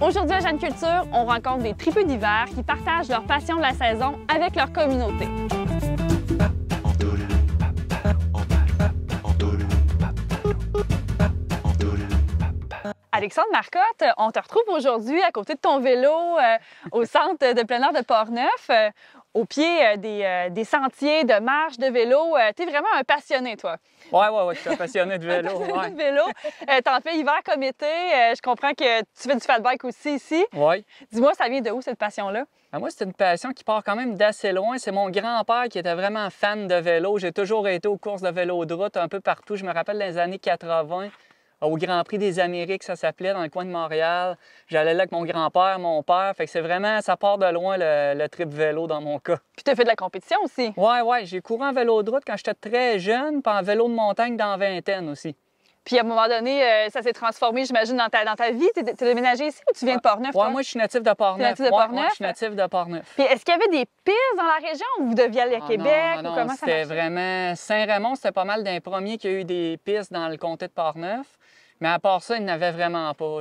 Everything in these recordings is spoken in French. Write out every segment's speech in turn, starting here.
Aujourd'hui à Jeune Culture, on rencontre des tripeux d'hiver qui partagent leur passion de la saison avec leur communauté. Alexandre Marcotte, on te retrouve aujourd'hui à côté de ton vélo au centre de plein air de Portneuf, au pied des sentiers de marche, de vélo. Tu es vraiment un passionné, toi. Oui, je suis un passionné de vélo. Un de vélo. T'en fais hiver comme été. Je comprends que tu fais du fat bike aussi ici. Oui. Dis-moi, ça vient de où cette passion-là? Moi, c'est une passion qui part quand même d'assez loin. C'est mon grand-père qui était vraiment fan de vélo. J'ai toujours été aux courses de vélo de route un peu partout. Je me rappelle dans les années 80. Au Grand Prix des Amériques, ça s'appelait, dans le coin de Montréal. J'allais là avec mon grand-père, mon père. Fait que c'est vraiment, ça part de loin le trip vélo dans mon cas. Puis tu as fait de la compétition aussi? Oui. J'ai couru en vélo de route quand j'étais très jeune, puis en vélo de montagne dans la vingtaine aussi. Puis à un moment donné, ça s'est transformé, j'imagine, dans ta vie. Tu es déménagé ici ou tu viens de Portneuf? Oui, moi, je suis natif de Portneuf. Natif de Portneuf? Je suis natif de Portneuf. Puis est-ce qu'il y avait des pistes dans la région ou vous deviez aller à Québec? Non, ou comment ça marchait? c'était vraiment... Saint-Raymond, c'était pas mal d'un premier qui a eu des pistes dans le comté de Portneuf. Mais à part ça, il n'avait vraiment pas.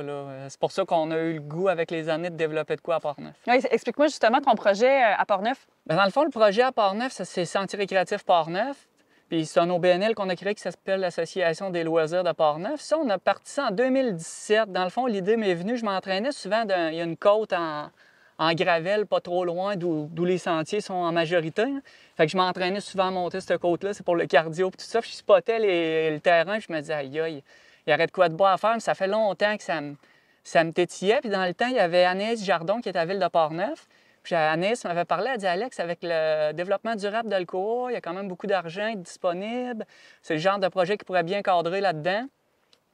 C'est pour ça qu'on a eu le goût avec les années de développer de quoi à Portneuf. Oui, explique-moi justement ton projet à Portneuf. Bien, dans le fond, le projet à Portneuf, c'est Sentier récréatif Portneuf. Puis c'est un OBNL qu'on a créé qui s'appelle l'Association des loisirs de Portneuf. Ça, on a parti ça en 2017. Dans le fond, l'idée m'est venue, je m'entraînais souvent, il y a une côte en gravelle, pas trop loin, d'où les sentiers sont en majorité. Hein. Fait que je m'entraînais souvent à monter cette côte-là. C'est pour le cardio et tout ça. Puis je spottais le terrain, puis je me disais, aïe, il y aurait de quoi de bois à faire, mais ça fait longtemps que ça me tétillait. Puis dans le temps, il y avait Anaïs Jardon qui était à Ville de Portneuf. Puis Anaïs m'avait parlé, elle dit Alex, avec le développement durable de l'Alcoa, il y a quand même beaucoup d'argent disponible. C'est le genre de projet qui pourrait bien cadrer là-dedans.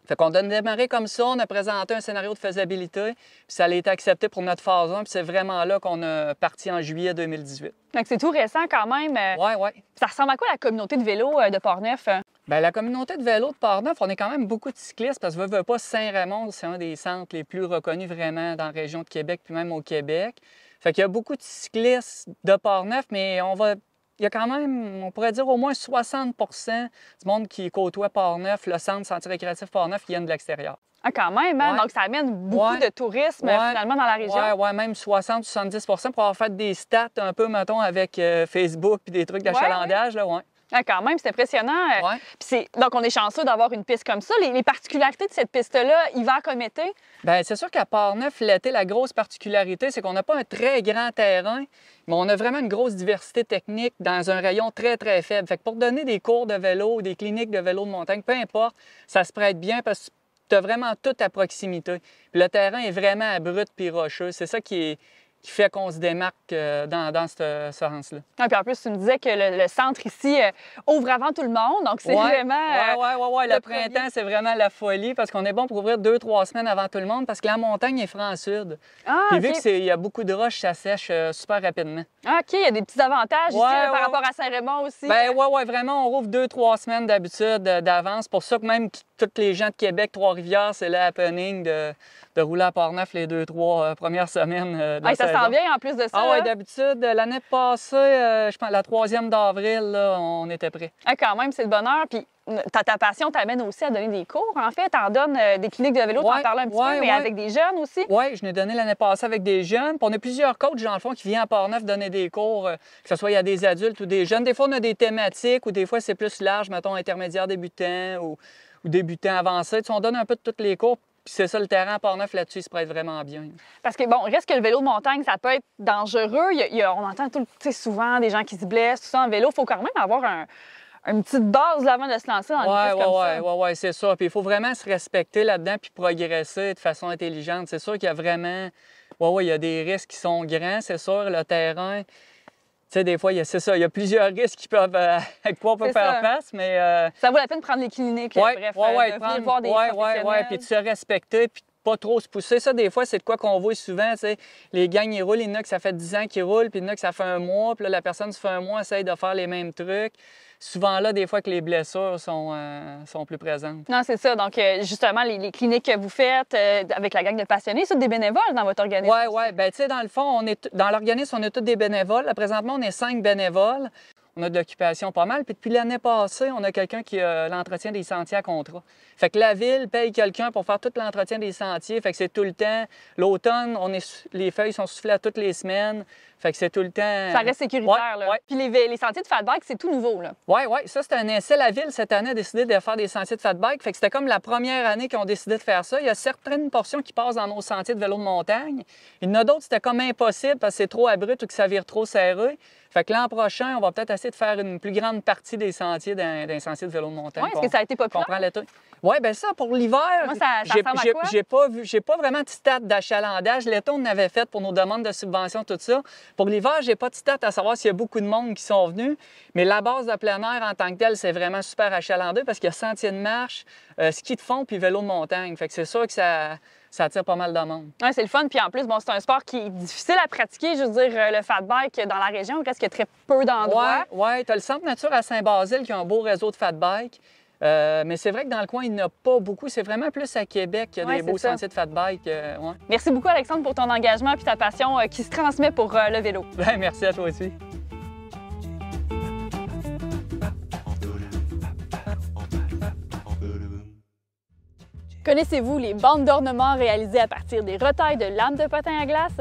Fait qu'on a démarré comme ça, on a présenté un scénario de faisabilité, puis ça a été accepté pour notre phase 1, puis c'est vraiment là qu'on a parti en juillet 2018. Donc c'est tout récent quand même. Oui. Ça ressemble à quoi la communauté de vélo de Portneuf? Bien, la communauté de vélo de Portneuf, on est quand même beaucoup de cyclistes parce que veut pas Saint-Raymond, c'est un des centres les plus reconnus vraiment dans la région de Québec, puis même au Québec. Fait qu'il y a beaucoup de cyclistes de Portneuf, mais il y a quand même, on pourrait dire au moins 60 du monde qui côtoie Portneuf, le centre Sentier récréatif Portneuf, qui viennent de l'extérieur. Ah, quand même, hein? Ouais. Donc ça amène beaucoup de tourisme finalement dans la région. Oui, même 60-70 pour avoir fait des stats un peu, mettons, avec Facebook puis des trucs d'achalandage. Ouais. Ah, quand même, c'est impressionnant. Ouais. Donc, on est chanceux d'avoir une piste comme ça. Les particularités de cette piste-là, hiver comme été? Bien, c'est sûr qu'à Portneuf, l'été, la grosse particularité, c'est qu'on n'a pas un très grand terrain, mais on a vraiment une grosse diversité technique dans un rayon très, très faible. Fait que pour donner des cours de vélo ou des cliniques de vélo de montagne, peu importe, ça se prête bien parce que tu as vraiment tout à proximité. Puis le terrain est vraiment abrupt puis rocheux. C'est ça qui fait qu'on se démarque dans ce sens-là. Ah, puis en plus, tu me disais que le centre ici ouvre avant tout le monde, donc c'est vraiment... Oui. Le printemps, c'est vraiment la folie parce qu'on est bon pour ouvrir 2-3 semaines avant tout le monde parce que la montagne est franc sud. Ah, puis vu qu'il y a beaucoup de roches, ça sèche super rapidement. Ah, OK, il y a des petits avantages ici par rapport à Saint-Raymond aussi. Bien, oui, vraiment, on rouvre 2-3 semaines d'habitude d'avance. Pour ça que même tous les gens de Québec, Trois-Rivières, c'est le happening de rouler à Portneuf les 2-3 premières semaines de la ça saison. s'en vient en plus de ça. Ah oui, d'habitude, l'année passée, je pense la 3e d'avril, là, on était prêts. Ah, quand même, c'est le bonheur. Puis ta passion t'amène aussi à donner des cours. En fait, t'en donnes des cliniques de vélo, t'en parlais un petit peu, mais avec des jeunes aussi. Oui, je l'ai donné l'année passée avec des jeunes. Puis on a plusieurs coachs, dans le fond, qui viennent à Portneuf donner des cours, que ce soit il y a des adultes ou des jeunes. Des fois, on a des thématiques ou des fois, c'est plus large, mettons, intermédiaire débutant ou débutants avancés. Tu sais, on donne un peu de tous les cours. Puis c'est ça, le terrain à Portneuf, là-dessus, il se prête vraiment bien. Parce que, bon, reste que le vélo de montagne, ça peut être dangereux. On entend souvent des gens qui se blessent, tout ça en vélo. Il faut quand même avoir une petite base avant de se lancer dans une piste comme ça. Oui, c'est ça. Puis il faut vraiment se respecter là-dedans puis progresser de façon intelligente. C'est sûr qu'il y a vraiment... il y a des risques qui sont grands, c'est sûr, le terrain... Tu sais, des fois, il y a plusieurs risques qui peuvent, avec quoi on peut faire face, mais... Ça vaut la peine de prendre les cliniques, bref, de venir voir des professionnels. Puis de se respecter, puis pas trop se pousser. Ça, des fois, c'est de quoi qu'on voit souvent. T'sais, les gangs, ils roulent. Il y en a que ça fait 10 ans qu'ils roulent, puis il y en a que ça fait un mois. Puis là, la personne, ça fait un mois, essaye de faire les mêmes trucs. Souvent là, des fois, que les blessures sont plus présentes. Non, c'est ça. Donc, justement, les cliniques que vous faites avec la gang de passionnés, c'est des bénévoles dans votre organisme? Oui. Ben, tu sais, dans le fond, dans l'organisme, on est tous des bénévoles. Là, présentement, on est 5 bénévoles. On a de l'occupation pas mal. Puis depuis l'année passée, on a quelqu'un qui a l'entretien des sentiers à contrat. Fait que la ville paye quelqu'un pour faire tout l'entretien des sentiers. Fait que c'est tout le temps. L'automne, les feuilles sont soufflées à toutes les semaines. Fait que c'est tout le temps. Ça reste sécuritaire, là. Ouais. Puis les sentiers de fat bike, c'est tout nouveau, là. Oui. Ça, c'était un essai. La ville, cette année, a décidé de faire des sentiers de fat bike. Fait que c'était comme la première année qu'ils ont décidé de faire ça. Il y a certaines portions qui passent dans nos sentiers de vélo de montagne. Il y en a d'autres, c'était comme impossible parce que c'est trop abrupt ou que ça vire trop serré. Fait que l'an prochain, on va peut-être essayer de faire une plus grande partie des sentiers d'un sentier de vélo de montagne. Oui, est-ce que ça a été populaire? Oui, bien ça, pour l'hiver, Moi, ça ressemble à quoi? j'ai pas vraiment de stats d'achalandage. L'été, on en avait fait pour nos demandes de subvention, tout ça. Pour l'hiver, j'ai pas de stats à savoir s'il y a beaucoup de monde qui sont venus. Mais la base de plein air en tant que telle, c'est vraiment super achalandé parce qu'il y a sentiers de marche, ski de fond puis vélo de montagne. Fait que c'est sûr que ça attire pas mal de monde. Oui, c'est le fun. Puis en plus, bon, c'est un sport qui est difficile à pratiquer. Je veux dire, le fat bike dans la région, il reste qu'il y a très peu d'endroits. Oui. Tu as le Centre Nature à Saint-Basile qui a un beau réseau de fat bike. Mais c'est vrai que dans le coin, il n'y en a pas beaucoup. C'est vraiment plus à Québec qu'il y a des beaux sentiers de fat bike. Ouais. Merci beaucoup, Alexandre, pour ton engagement et ta passion qui se transmet pour le vélo. Bien, merci à toi aussi. Connaissez-vous les bandes d'ornement réalisées à partir des retailles de lames de patin à glace?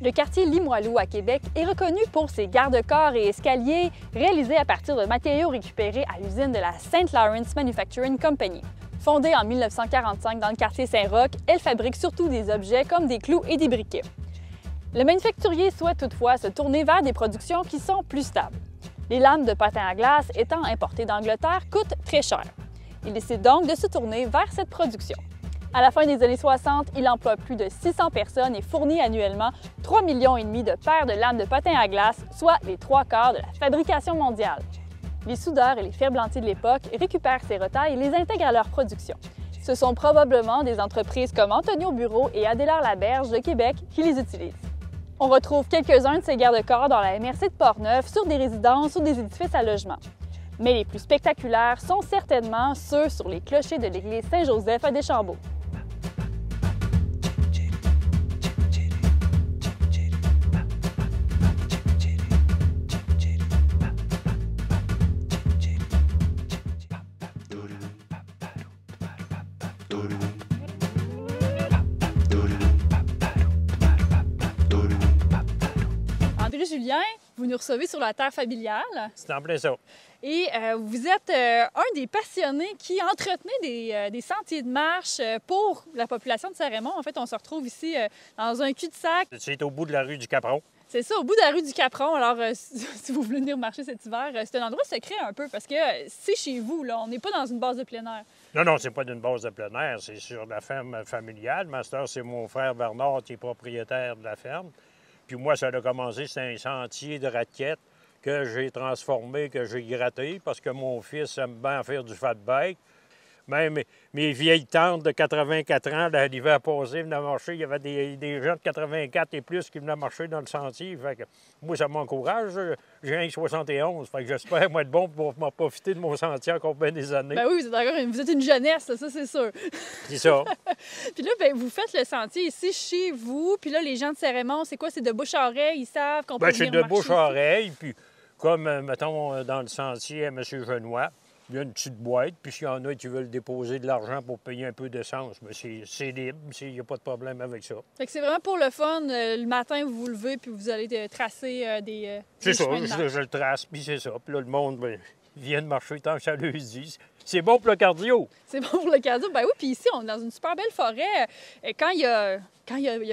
Le quartier Limoilou à Québec est reconnu pour ses garde-corps et escaliers réalisés à partir de matériaux récupérés à l'usine de la St. Lawrence Manufacturing Company. Fondée en 1945 dans le quartier Saint-Roch, elle fabrique surtout des objets comme des clous et des briquets. Le manufacturier souhaite toutefois se tourner vers des productions qui sont plus stables. Les lames de patin à glace étant importées d'Angleterre coûtent très cher. Il décide donc de se tourner vers cette production. À la fin des années 60, il emploie plus de 600 personnes et fournit annuellement 3,5 millions de paires de lames de patin à glace, soit les 3/4 de la fabrication mondiale. Les soudeurs et les ferblantiers de l'époque récupèrent ces retailles et les intègrent à leur production. Ce sont probablement des entreprises comme Antonio Bureau et Adélard Laberge de Québec qui les utilisent. On retrouve quelques-uns de ces garde-corps dans la MRC de Portneuf, sur des résidences ou des édifices à logement. Mais les plus spectaculaires sont certainement ceux sur les clochers de l'église Saint-Joseph à Deschambault. André Julien, vous nous recevez sur la terre familiale. C'est en plein ça. Et vous êtes un des passionnés qui entretenait des sentiers de marche pour la population de Saint-Raymond. En fait, on se retrouve ici dans un cul-de-sac. C'est au bout de la rue du Capron. C'est ça, au bout de la rue du Capron. Alors, si vous voulez venir marcher cet hiver, c'est un endroit secret un peu parce que c'est chez vous, là. On n'est pas dans une base de plein air. Non, c'est pas d'une base de plein air. C'est sur la ferme familiale. Master, c'est mon frère Bernard qui est propriétaire de la ferme. Puis moi, ça a commencé, c'est un sentier de raquettes que j'ai transformé, que j'ai gratté, parce que mon fils aime bien faire du fat bike. Même mes vieilles tantes de 84 ans, l'hiver passé, venaient marcher. Il y avait des gens de 84 et plus qui venaient marcher dans le sentier. Fait que moi, ça m'encourage. J'ai un 71. Fait que j'espère, moi, être bon pour m'en profiter de mon sentier encore bien des années. Ben oui, vous êtes une jeunesse, ça, c'est sûr. C'est ça. Puis là, ben, vous faites le sentier ici chez vous. Puis là, les gens de Saint-Raymond, c'est quoi? C'est de bouche à oreille? Ils savent qu'on peut venir c'est de marcher bouche à oreille. Puis comme, mettons, dans le sentier à M. Genois, il y a une petite boîte, puis s'il y en a qui veulent déposer de l'argent pour payer un peu d'essence, bien, c'est libre, il n'y a pas de problème avec ça. Fait que c'est vraiment pour le fun. Le matin, vous vous levez, puis vous allez tracer des C'est ça, chemins de marche. je le trace, puis c'est ça. Puis là, le monde vient de marcher tant que ça le dit. C'est bon pour le cardio. C'est bon pour le cardio. Ben oui, puis ici, on est dans une super belle forêt. Quand il y a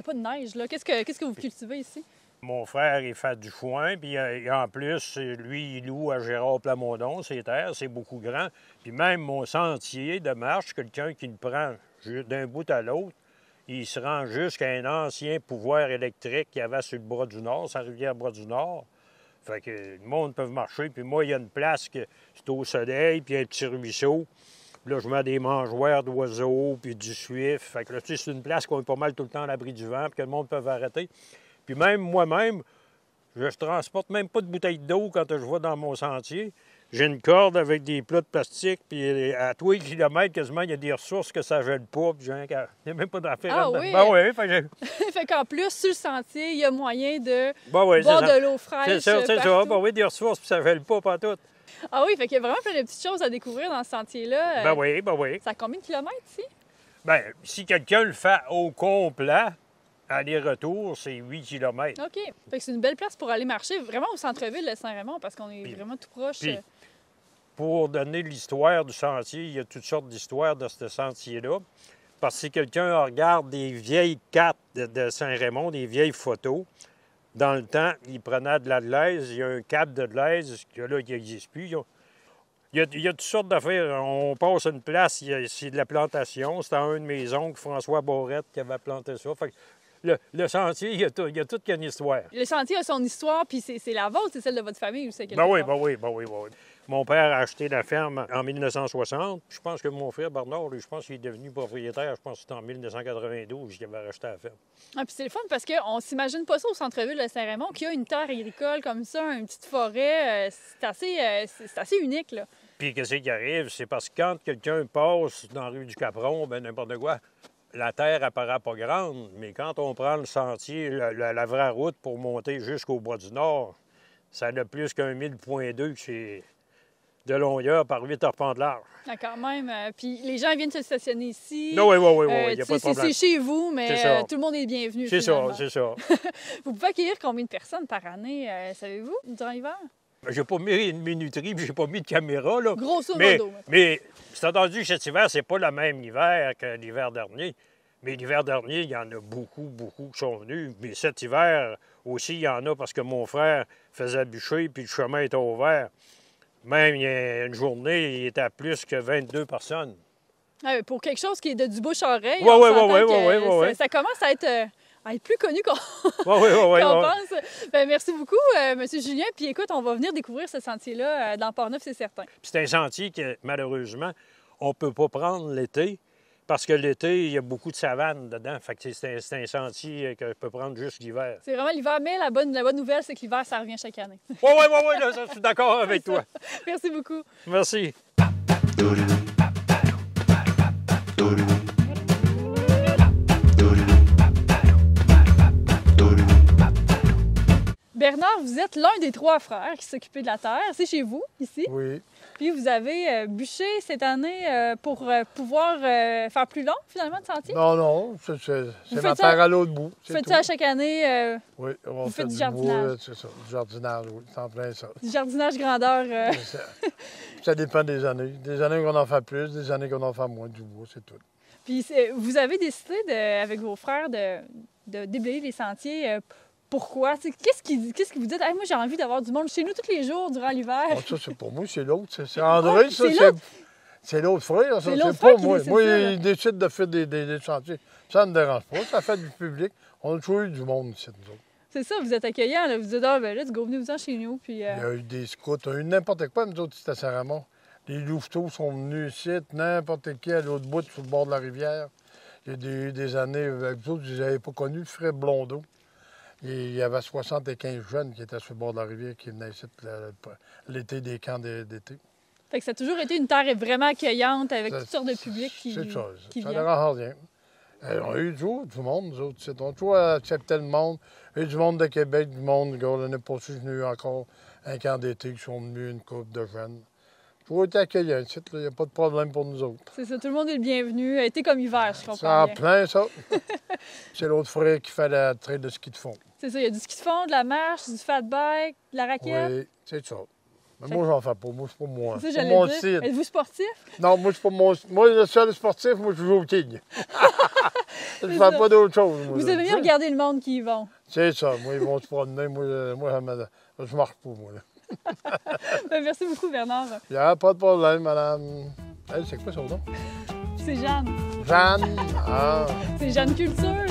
pas de neige, là, qu'est-ce que vous cultivez ici? Mon frère, il fait du foin, puis en plus, lui, il loue à Gérard Plamondon, ses terres, c'est beaucoup grand. Puis même mon sentier de marche, quelqu'un qui le prend d'un bout à l'autre, il se rend jusqu'à un ancien pouvoir électrique qu'il y avait sur le bras du Nord, sa rivière Bras-du-Nord. Fait que le monde peut marcher, puis moi, il y a une place que c'est au soleil, puis un petit ruisseau. Puis là, je mets des mangeoires d'oiseaux, puis du suif. Fait que là, tu sais, c'est une place qu'on est pas mal tout le temps à l'abri du vent, puis que le monde peut arrêter. Puis même moi-même, je transporte même pas de bouteille d'eau quand je vais dans mon sentier. J'ai une corde avec des plats de plastique, puis à tous les kilomètres, quasiment, il y a des ressources que ça gèle pas, puis il n'y a même pas d'affaire Ah là-dedans. oui? Ben oui, fait que... Fait qu'en plus, sur le sentier, il y a moyen de Ben oui, boire c'est ça. de l'eau fraîche C'est ça. partout. Ben oui, des ressources, puis ça gèle pas partout. Ah oui, fait qu'il y a vraiment plein de petites choses à découvrir dans ce sentier-là. Ben oui, ben oui. Ça a combien de kilomètres ici? Ben, si quelqu'un le fait au complet, aller-retour, c'est 8 km. OK. Fait que c'est une belle place pour aller marcher, vraiment au centre-ville de Saint-Raymond, parce qu'on est Puis- vraiment tout proche. puis- Pour donner l'histoire du sentier, il y a toutes sortes d'histoires de ce sentier-là. Parce que si quelqu'un regarde des vieilles cartes de Saint-Raymond, des vieilles photos, dans le temps, ils prenaient de la glaise. Il y a un cap de glaise que là, qui n'existe plus. Il y a toutes sortes d'affaires. On passe à une place, c'est de la plantation. C'était un de mes oncles, François Borette, qui avait planté ça. Fait que le sentier, il y a toute une histoire. Le sentier a son histoire, puis c'est la vôtre, c'est celle de votre famille ou c'est quelque Ben oui, part? ben oui. Mon père a acheté la ferme en 1960. Je pense que mon frère Bernard, lui, je pense qu'il est devenu propriétaire. Je pense que c'était en 1992 qu'il avait racheté la ferme. Ah, puis c'est le fun parce qu'on s'imagine pas ça au centre-ville de Saint-Raymond, qu'il y a une terre agricole comme ça, une petite forêt. C'est assez unique, là. Puis qu'est-ce qui arrive? C'est parce que quand quelqu'un passe dans la rue du Capron, ben n'importe quoi, la terre apparaît pas grande. Mais quand on prend le sentier, la vraie route pour monter jusqu'au bois du Nord, ça a plus qu'un 1000,2 que c'est de longueur par 8 arpents de large. Ah, quand même. Puis les gens viennent se stationner ici. Non, oui, il n'y a Tu pas sais, de problème. c'est chez vous, mais C'est ça. tout le monde est bienvenu. C'est finalement. ça, c'est ça. Vous pouvez accueillir combien de personnes par année, savez-vous, durant l'hiver? J'ai pas mis une minuterie, puis j'ai pas mis de caméra, là. Grosso Mais, modo. mais c'est entendu, cet hiver, c'est pas le même hiver que l'hiver dernier. Mais l'hiver dernier, il y en a beaucoup qui sont venus. Mais cet hiver aussi, il y en a parce que mon frère faisait bûcher, puis le chemin était ouvert. Même il y a une journée, il était à plus que 22 personnes. Ah, pour quelque chose qui est de du bouche-oreille, Ouais, on ouais, s'entend ouais, que ouais, ouais. ça commence à être plus connu qu'on Oui. qu'on pense. Ben, merci beaucoup, M. Julien. Puis écoute, on va venir découvrir ce sentier-là dans Port-Neuf, c'est certain. Puis c'est un sentier que, malheureusement, on ne peut pas prendre l'été. Parce que l'été, il y a beaucoup de savane dedans. Fait que c'est un sentier que je peux prendre juste l'hiver. C'est vraiment l'hiver, mais la bonne nouvelle, c'est que l'hiver, ça revient chaque année. Oui, là, ça, je suis d'accord avec toi. Merci beaucoup. Merci. Bernard, vous êtes l'un des 3 frères qui s'occupaient de la terre. C'est chez vous, ici. Oui. Puis vous avez bûché cette année pour pouvoir faire plus long, finalement, de sentier. Non, c'est faites ma ça- terre à l'autre bout. Vous c'est faites tout. ça à chaque année, Oui, on vous fait faites du du jardinage. bois, c'est ça. Du jardinage, oui. C'est en plein ça. du jardinage grandeur. Ça dépend des années. Des années qu'on en fait plus, des années qu'on en fait moins du bois, c'est tout. Puis vous avez décidé, avec vos frères, de déblayer les sentiers. Pourquoi? Qu'est-ce qui vous dit? Hey, moi, j'ai envie d'avoir du monde chez nous tous les jours durant l'hiver. Bon, ça, c'est pour moi, c'est l'autre. C'est André, ça. c'est l'autre. C'est l'autre frère, ça. C'est l'autre C'est frère pas qui moi. décide Moi, ça, là. il décide de faire des chantiers. Ça ne me dérange pas. Ça fait du public. On a toujours eu du monde ici, nous autres. C'est ça, vous êtes accueillants. Là. Vous dites, ah, ben là, venez-vous-en chez nous. Puis, Il y a eu des scouts, on a eu n'importe quoi, nous autres, c'était à Saint-Raymond. Les louveteaux sont venus ici, n'importe qui à l'autre bout, sur le bord de la rivière. Il y a eu des années, vous autres, je les avais pas connus, le frère Blondeau. Il y avait 75 jeunes qui étaient sur le bord de la rivière, qui venaient ici l'été des camps d'été. fait que ça a toujours été une terre vraiment accueillante avec toutes sortes de publics qui C'est ça, qui ça viennent. dérange rien. On a eu du monde, nous autres. On a toujours accepté le monde. Il y a eu du monde de Québec, du monde. L'année passée, j'ai eu encore un camp d'été qui sont venus, une couple de jeunes. Toujours été accueillant, il n'y a pas de problème pour nous autres. C'est ça, tout le monde est le bienvenu. Été comme hiver, je C'est comprends en bien. plein, ça. C'est l'autre frère qui fait la traite de ski de fond. C'est ça, il y a du ski de fond, de la marche, du fat bike, de la raquette. Oui, c'est ça. Mais moi, j'en fais pas. Moi, c'est pas moi. C'est ça, C'est j'allais mon dire. style. Êtes-vous sportif? Non, moi, c'est pas mon... Moi, le seul sportif, moi, je joue au king. Je fais ça. pas d'autre chose. Moi, Vous là. aimez bien regarder le monde qui y vont. C'est ça. Moi, ils vont se promener. Moi, je marche pas, moi. Là. Ben, merci beaucoup, Bernard. Il n'y a pas de problème, madame. Hey, c'est quoi son nom? C'est Jeanne. Jeanne. Ah. C'est Jeanne Culture.